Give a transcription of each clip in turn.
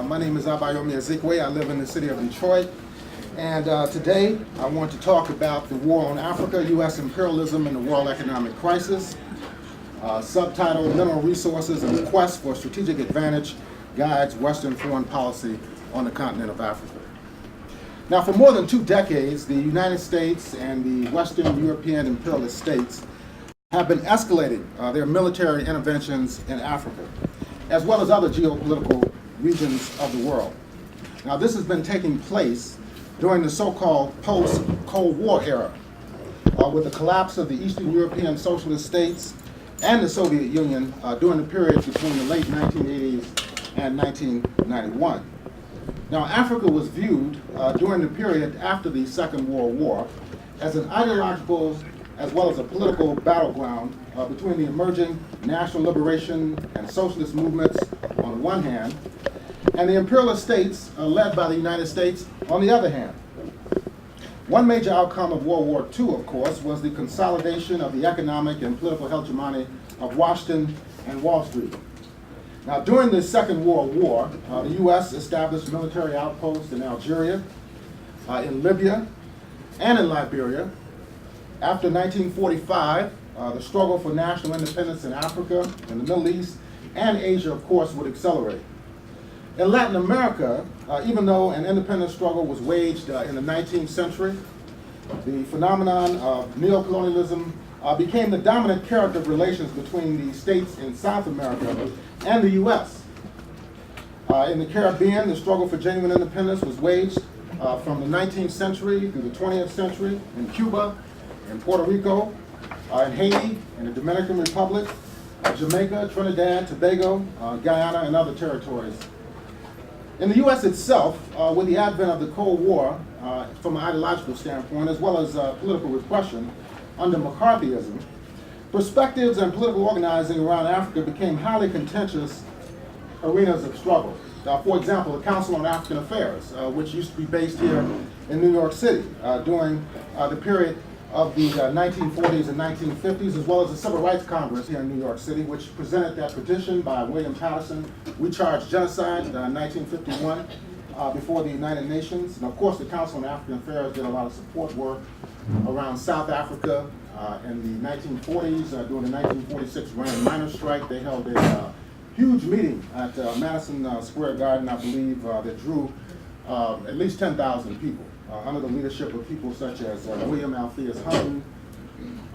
My name is Abayomi Azikiwe. I live in the city of Detroit. And today I want to talk about the war on Africa, U.S. imperialism and the world economic crisis. Subtitled Mineral Resources and the Quest for Strategic Advantage Guides Western Foreign Policy on the Continent of Africa. Now, for more than 2 decades, the United States and the Western European imperialist states have been escalating their military interventions in Africa, as well as other geopolitical regions of the world. Now, this has been taking place during the so-called post-Cold War era, with the collapse of the Eastern European socialist states and the Soviet Union during the period between the late 1980s and 1991. Now, Africa was viewed during the period after the Second World War as an ideological as well as a political battleground between the emerging national liberation and socialist movements on the one hand, and the imperialist states led by the United States on the other hand. One major outcome of World War II, of course, was the consolidation of the economic and political hegemony of Washington and Wall Street. Now, during the Second World War, the U.S. established military outposts in Algeria, in Libya, and in Liberia. After 1945, the struggle for national independence in Africa, in the Middle East, and Asia, of course, would accelerate. In Latin America, even though an independence struggle was waged in the 19th century, the phenomenon of neocolonialism became the dominant character of relations between the states in South America and the U.S. In the Caribbean, the struggle for genuine independence was waged from the 19th century through the 20th century in Cuba, in Puerto Rico, in Haiti, in the Dominican Republic, Jamaica, Trinidad, Tobago, Guyana, and other territories. In the U.S. itself, with the advent of the Cold War, from an ideological standpoint, as well as political repression under McCarthyism, perspectives and political organizing around Africa became highly contentious arenas of struggle. For example, the Council on African Affairs, which used to be based here in New York City during the period of the 1940s and 1950s, as well as the Civil Rights Congress here in New York City, which presented that petition by William Patterson, We Charge Genocide, in 1951, before the United Nations. And of course, the Council on African Affairs did a lot of support work around South Africa in the 1940s. During the 1946 Rand miners' strike, they held a huge meeting at Madison Square Garden, I believe, that drew at least 10,000 people. Under the leadership of people such as William Alpheus Hunton,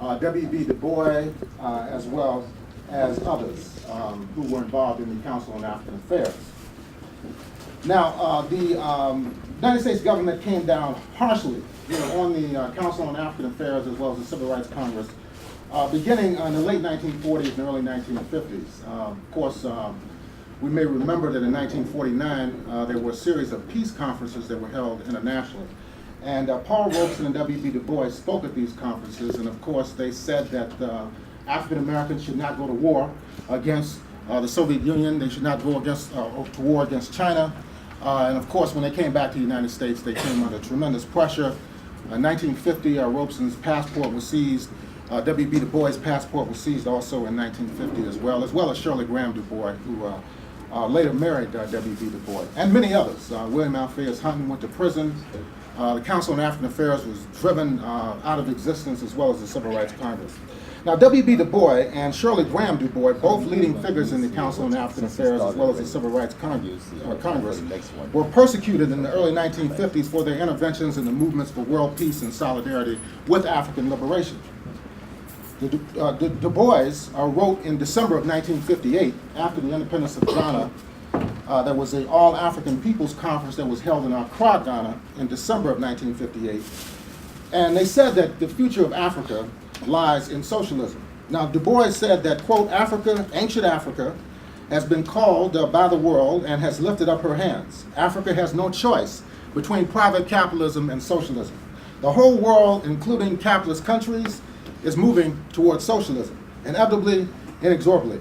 W.B. Du Bois, as well as others who were involved in the Council on African Affairs. Now, the United States government came down harshly on the Council on African Affairs as well as the Civil Rights Congress, beginning in the late 1940s and early 1950s. Of course, we may remember that in 1949, there were a series of peace conferences that were held internationally. And Paul Robeson and W.B. Du Bois spoke at these conferences, and of course they said that African Americans should not go to war against the Soviet Union, they should not go to war against China. And of course, when they came back to the United States, they came under tremendous pressure. In 1950, Robeson's passport was seized. W.B. Du Bois' passport was seized also in 1950 as well as Shirley Graham Du Bois, who later married W.B. Du Bois, and many others. William Alpheus Hunton went to prison. The Council on African Affairs was driven out of existence, as well as the Civil Rights Congress. Now, W.B. Du Bois and Shirley Graham Du Bois, both leading figures in the Council on African Affairs, as well as the Civil Rights Congress, were persecuted in the early 1950s for their interventions in the movements for world peace and solidarity with African liberation. Du Bois wrote in December of 1958, after the independence of Ghana, there was an All-African Peoples Conference that was held in Accra, Ghana, in December of 1958. And they said that the future of Africa lies in socialism. Now, Du Bois said that, quote, Africa, ancient Africa, has been called by the world and has lifted up her hands. Africa has no choice between private capitalism and socialism. The whole world, including capitalist countries, is moving towards socialism, inevitably, inexorably.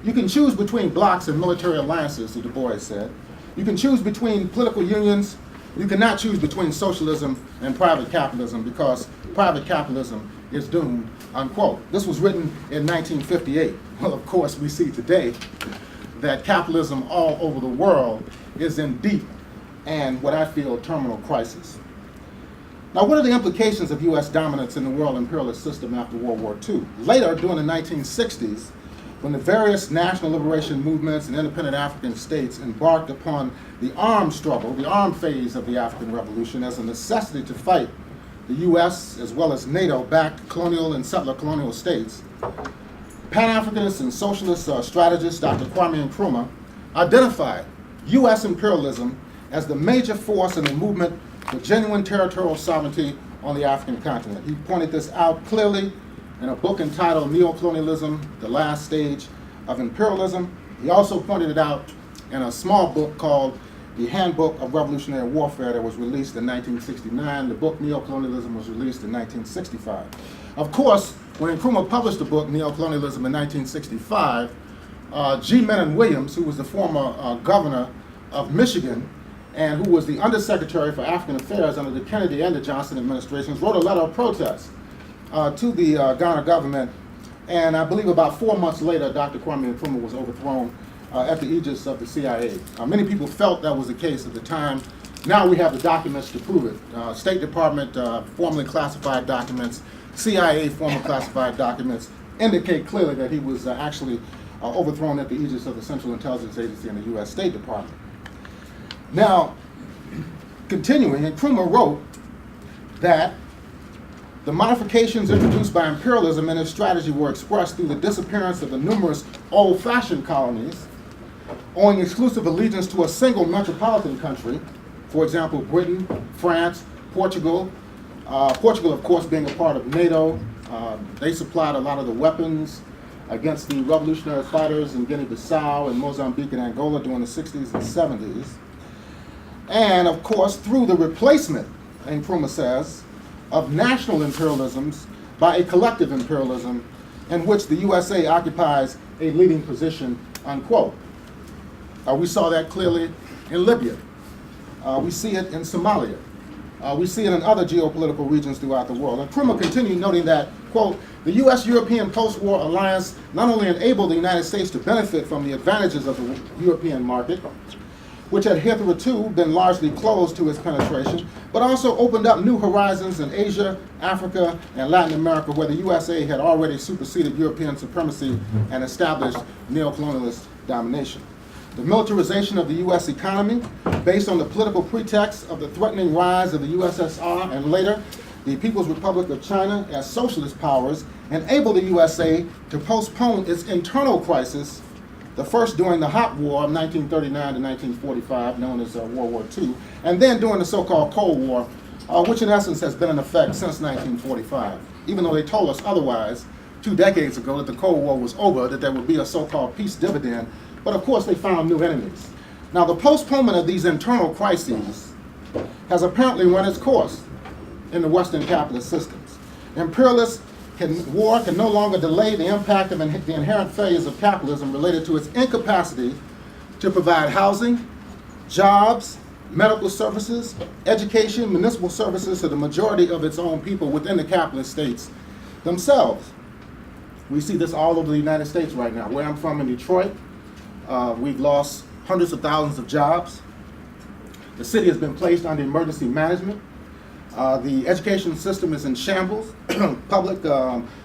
You can choose between blocs and military alliances, Du Bois said. You can choose between political unions. You cannot choose between socialism and private capitalism because private capitalism is doomed, unquote. This was written in 1958. Well, of course, we see today that capitalism all over the world is in deep and what I feel terminal crisis. Now, what are the implications of U.S. dominance in the world imperialist system after World War II? Later, during the 1960s, when the various national liberation movements and independent African states embarked upon the armed struggle, the armed phase of the African Revolution as a necessity to fight the U.S. as well as NATO-backed colonial and settler colonial states, Pan-Africanist and socialist strategist Dr. Kwame Nkrumah identified U.S. imperialism as the major force in the movement for genuine territorial sovereignty on the African continent. He pointed this out clearly in a book entitled Neocolonialism, The Last Stage of Imperialism. He also pointed it out in a small book called The Handbook of Revolutionary Warfare that was released in 1969. The book Neocolonialism was released in 1965. Of course, when Nkrumah published the book Neocolonialism in 1965, G. Menon Williams, who was the former governor of Michigan and who was the Undersecretary for African Affairs under the Kennedy and the Johnson administrations, wrote a letter of protest to the Ghana government. And I believe about 4 months later, Dr. Kwame Nkrumah was overthrown at the aegis of the CIA. Many people felt that was the case at the time. Now we have the documents to prove it. State Department formally classified documents, CIA formal classified documents indicate clearly that he was actually overthrown at the aegis of the Central Intelligence Agency and the U.S. State Department. Now, continuing, Nkrumah wrote that the modifications introduced by imperialism and its strategy were expressed through the disappearance of the numerous old-fashioned colonies, owing exclusive allegiance to a single metropolitan country, for example, Britain, France, Portugal. Portugal, of course, being a part of NATO. They supplied a lot of the weapons against the revolutionary fighters in Guinea-Bissau and Mozambique and Angola during the 60s and 70s. And, of course, through the replacement, Nkrumah says, of national imperialisms by a collective imperialism in which the USA occupies a leading position, unquote. We saw that clearly in Libya. We see it in Somalia. We see it in other geopolitical regions throughout the world. And Nkrumah continued noting that, quote, the U.S.-European post-war alliance not only enabled the United States to benefit from the advantages of the European market, which had hitherto been largely closed to its penetration, but also opened up new horizons in Asia, Africa, and Latin America, where the USA had already superseded European supremacy and established neocolonialist domination. The militarization of the U.S. economy, based on the political pretext of the threatening rise of the USSR and later the People's Republic of China as socialist powers, enabled the USA to postpone its internal crisis, the first during the Hot War of 1939 to 1945, known as World War II, and then during the so-called Cold War, which in essence has been in effect since 1945. Even though they told us otherwise 2 decades ago that the Cold War was over, that there would be a so-called peace dividend, but of course they found new enemies. Now the postponement of these internal crises has apparently run its course in the Western capitalist systems. Imperialist war can no longer delay the impact of the inherent failures of capitalism related to its incapacity to provide housing, jobs, medical services, education, municipal services to the majority of its own people within the capitalist states themselves. We see this all over the United States right now. Where I'm from in Detroit, we've lost hundreds of thousands of jobs. The city has been placed under emergency management. The education system is in shambles. Public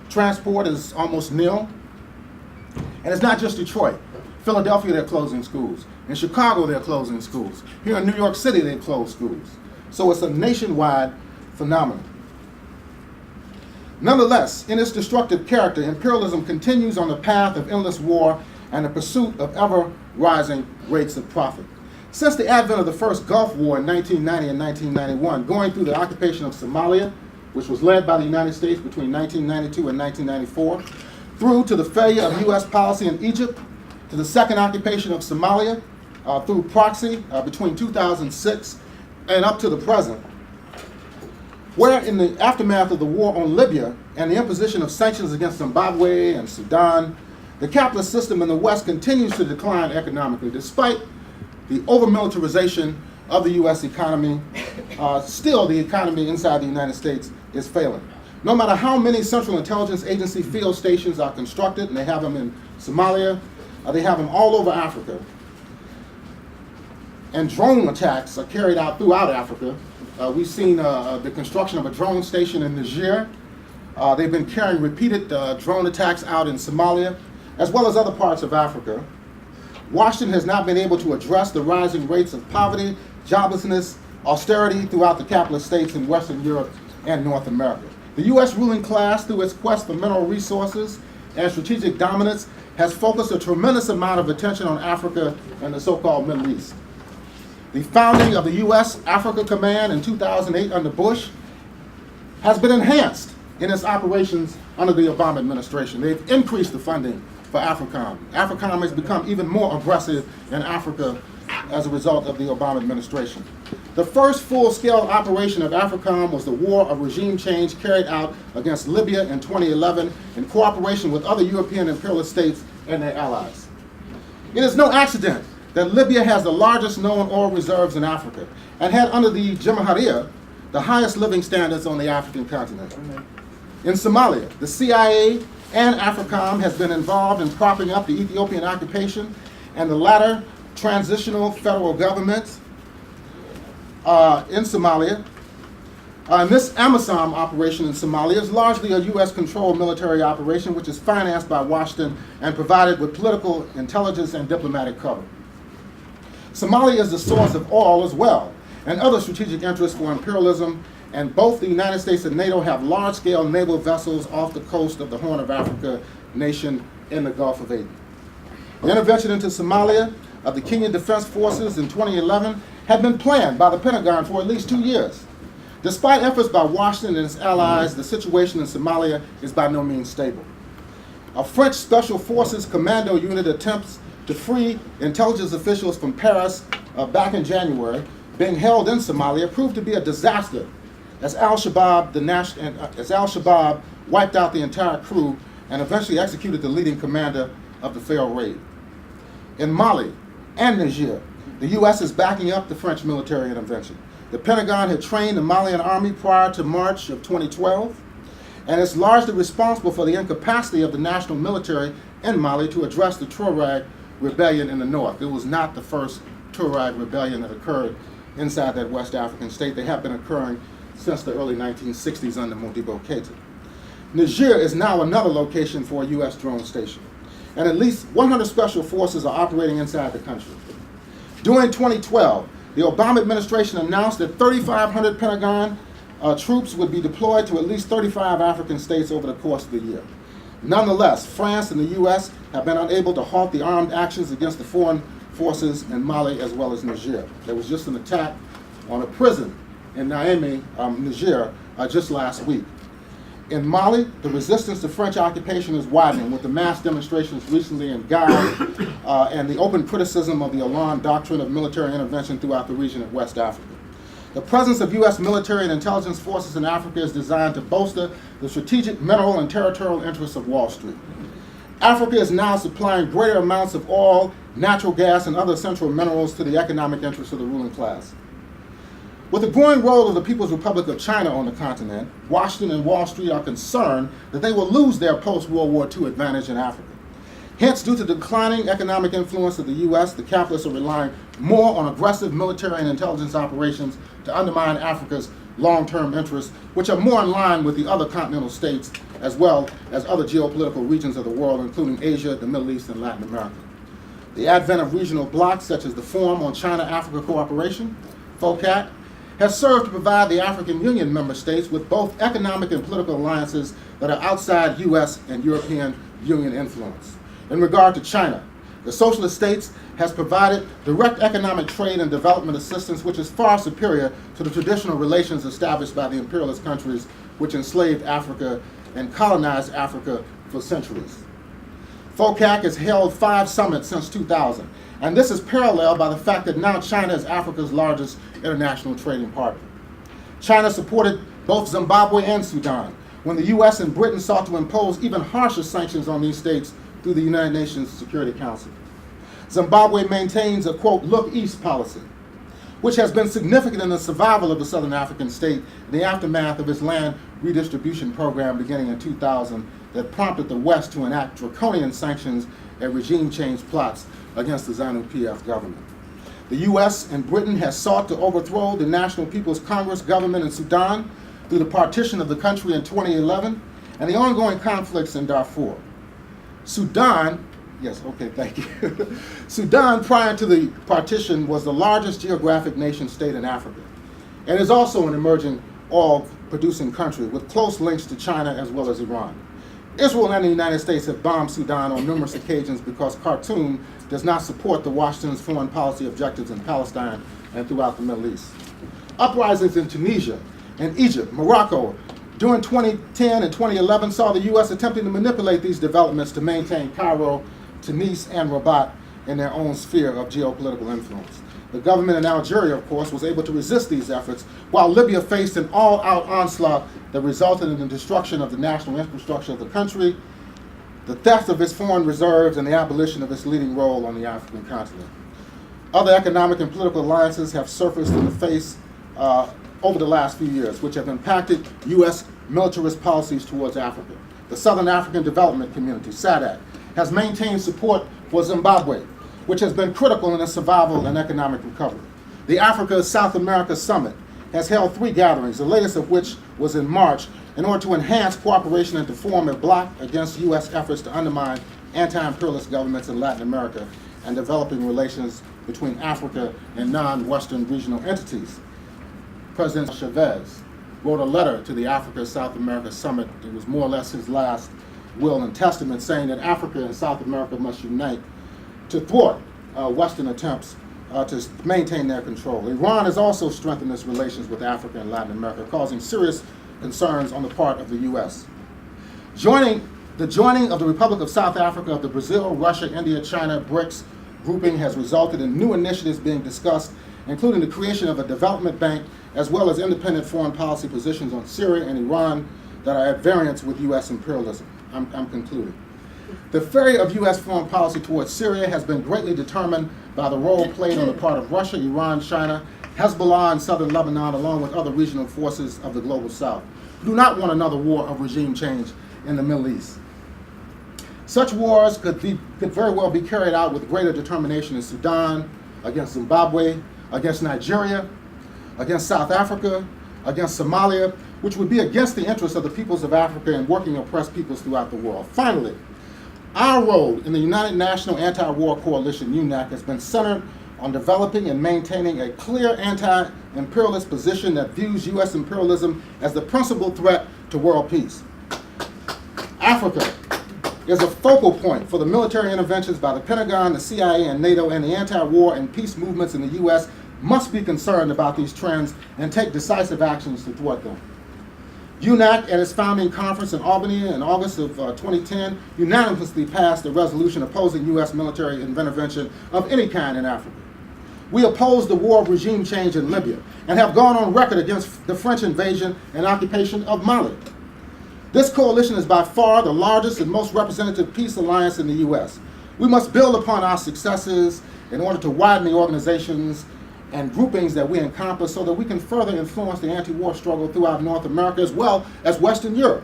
transport is almost nil. And it's not just Detroit. Philadelphia, they're closing schools. In Chicago, they're closing schools. Here in New York City, they've closed schools. So it's a nationwide phenomenon. Nonetheless, in its destructive character, imperialism continues on the path of endless war and the pursuit of ever-rising rates of profit. Since the advent of the first Gulf War in 1990 and 1991, going through the occupation of Somalia, which was led by the United States between 1992 and 1994, through to the failure of U.S. policy in Egypt, to the second occupation of Somalia, through proxy between 2006 and up to the present, where in the aftermath of the war on Libya and the imposition of sanctions against Zimbabwe and Sudan, the capitalist system in the West continues to decline economically. Despite the over-militarization of the U.S. economy, still the economy inside the United States is failing. No matter how many Central Intelligence Agency field stations are constructed, and they have them in Somalia, They have them all over Africa. And drone attacks are carried out throughout Africa. We've seen the construction of a drone station in Niger. They've been carrying repeated drone attacks out in Somalia, as well as other parts of Africa. Washington has not been able to address the rising rates of poverty, joblessness, austerity throughout the capitalist states in Western Europe and North America. The U.S. ruling class, through its quest for mineral resources and strategic dominance, has focused a tremendous amount of attention on Africa and the so-called Middle East. The founding of the U.S. Africa Command in 2008 under Bush has been enhanced in its operations under the Obama administration. They've increased the funding for AFRICOM. AFRICOM has become even more aggressive in Africa as a result of the Obama administration. The first full-scale operation of AFRICOM was the War of Regime Change carried out against Libya in 2011 in cooperation with other European imperialist states and their allies. It is no accident that Libya has the largest known oil reserves in Africa and had under the Jamahiriya the highest living standards on the African continent. In Somalia, the CIA and AFRICOM has been involved in propping up the Ethiopian occupation and the latter transitional federal government in Somalia. And this AMISOM operation in Somalia is largely a U.S.-controlled military operation which is financed by Washington and provided with political intelligence and diplomatic cover. Somalia is the source of oil as well, and other strategic interests for imperialism, and both the United States and NATO have large-scale naval vessels off the coast of the Horn of Africa nation in the Gulf of Aden. The intervention into Somalia of the Kenyan Defense Forces in 2011 had been planned by the Pentagon for at least 2 years. Despite efforts by Washington and its allies, the situation in Somalia is by no means stable. A French Special Forces commando unit attempts to free intelligence officials from Paris back in January, being held in Somalia, proved to be a disaster as Al-Shabaab wiped out the entire crew and eventually executed the leading commander of the failed raid. In Mali and Niger, the U.S. is backing up the French military intervention. The Pentagon had trained the Malian army prior to March of 2012, and it's largely responsible for the incapacity of the national military in Mali to address the Tuareg rebellion in the north. It was not the first Tuareg rebellion that occurred inside that West African state. They have been occurring since the early 1960s under Modibo Keïta. Niger is now another location for a U.S. drone station, and at least 100 special forces are operating inside the country. During 2012, the Obama administration announced that 3,500 Pentagon troops would be deployed to at least 35 African states over the course of the year. Nonetheless, France and the U.S. have been unable to halt the armed actions against the foreign forces in Mali as well as Niger. There was just an attack on a prison in Niamey, Niger, just last week. In Mali, the resistance to French occupation is widening with the mass demonstrations recently in Ghana and the open criticism of the Hollande doctrine of military intervention throughout the region of West Africa. The presence of U.S. military and intelligence forces in Africa is designed to bolster the strategic mineral and territorial interests of Wall Street. Africa is now supplying greater amounts of oil, natural gas, and other central minerals to the economic interests of the ruling class. With the growing role of the People's Republic of China on the continent, Washington and Wall Street are concerned that they will lose their post-World War II advantage in Africa. Hence, due to the declining economic influence of the U.S., the capitalists are relying more on aggressive military and intelligence operations to undermine Africa's long-term interests, which are more in line with the other continental states, as well as other geopolitical regions of the world, including Asia, the Middle East, and Latin America. The advent of regional blocs, such as the Forum on China-Africa Cooperation, FOCAC, has served to provide the African Union member states with both economic and political alliances that are outside U.S. and European Union influence. In regard to China, the socialist states has provided direct economic trade and development assistance which is far superior to the traditional relations established by the imperialist countries which enslaved Africa and colonized Africa for centuries. FOCAC has held 5 summits since 2000, and this is paralleled by the fact that now China is Africa's largest international trading partner. China supported both Zimbabwe and Sudan when the U.S. and Britain sought to impose even harsher sanctions on these states through the United Nations Security Council. Zimbabwe maintains a, quote, look east policy, which has been significant in the survival of the Southern African state in the aftermath of its land redistribution program beginning in 2000 that prompted the West to enact draconian sanctions and regime change plots against the ZANU-PF government. The U.S. and Britain has sought to overthrow the National People's Congress government in Sudan through the partition of the country in 2011 and the ongoing conflicts in Darfur. Sudan, yes, okay, thank you. Sudan, prior to the partition, was the largest geographic nation state in Africa and is also an emerging oil-producing country with close links to China as well as Iran. Israel and the United States have bombed Sudan on numerous occasions because Khartoum does not support the Washington's foreign policy objectives in Palestine and throughout the Middle East. Uprisings in Tunisia and Egypt, Morocco, during 2010 and 2011 saw the U.S. attempting to manipulate these developments to maintain Cairo, Tunis, and Rabat in their own sphere of geopolitical influence. The government in Algeria, of course, was able to resist these efforts, while Libya faced an all-out onslaught that resulted in the destruction of the national infrastructure of the country, the theft of its foreign reserves, and the abolition of its leading role on the African continent. Other economic and political alliances have surfaced in the face over the last few years, which have impacted U.S. militarist policies towards Africa. The Southern African Development Community, SADC, has maintained support for Zimbabwe, which has been critical in its survival and economic recovery. The Africa-South America Summit has held 3 gatherings, the latest of which was in March, in order to enhance cooperation and to form a bloc against U.S. efforts to undermine anti-imperialist governments in Latin America and developing relations between Africa and non-Western regional entities. President Chavez wrote a letter to the Africa-South America Summit. It was more or less his last will and testament, saying that Africa and South America must unite to thwart Western attempts to maintain their control. Iran has also strengthened its relations with Africa and Latin America, causing serious concerns on the part of the U.S. The joining of the Republic of South Africa of the Brazil, Russia, India, China, BRICS grouping has resulted in new initiatives being discussed, including the creation of a development bank, as well as independent foreign policy positions on Syria and Iran that are at variance with U.S. imperialism. I'm concluding. The ferry of U.S. foreign policy towards Syria has been greatly determined by the role played on the part of Russia, Iran, China, Hezbollah, and southern Lebanon, along with other regional forces of the global south, who do not want another war of regime change in the Middle East. Such wars could very well be carried out with greater determination in Sudan, against Zimbabwe, against Nigeria, against South Africa, against Somalia, which would be against the interests of the peoples of Africa and working oppressed peoples throughout the world. Finally, our role in the United National Anti-War Coalition, UNAC, has been centered on developing and maintaining a clear anti-imperialist position that views U.S. imperialism as the principal threat to world peace. Africa is a focal point for the military interventions by the Pentagon, the CIA, and NATO, and the anti-war and peace movements in the U.S. must be concerned about these trends and take decisive actions to thwart them. UNAC, at its founding conference in Albany in August of 2010, unanimously passed a resolution opposing U.S. military intervention of any kind in Africa. We oppose the war of regime change in Libya and have gone on record against the French invasion and occupation of Mali. This coalition is by far the largest and most representative peace alliance in the U.S. We must build upon our successes in order to widen the organizations and groupings that we encompass so that we can further influence the anti-war struggle throughout North America as well as Western Europe.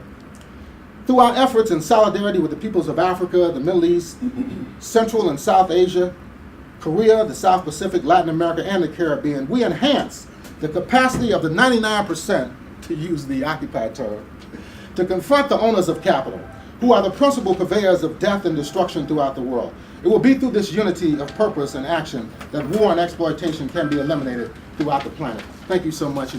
Through our efforts in solidarity with the peoples of Africa, the Middle East, Central and South Asia, Korea, the South Pacific, Latin America, and the Caribbean, we enhance the capacity of the 99%, to use the occupied term, to confront the owners of capital, who are the principal purveyors of death and destruction throughout the world. It will be through this unity of purpose and action that war and exploitation can be eliminated throughout the planet. Thank you so much.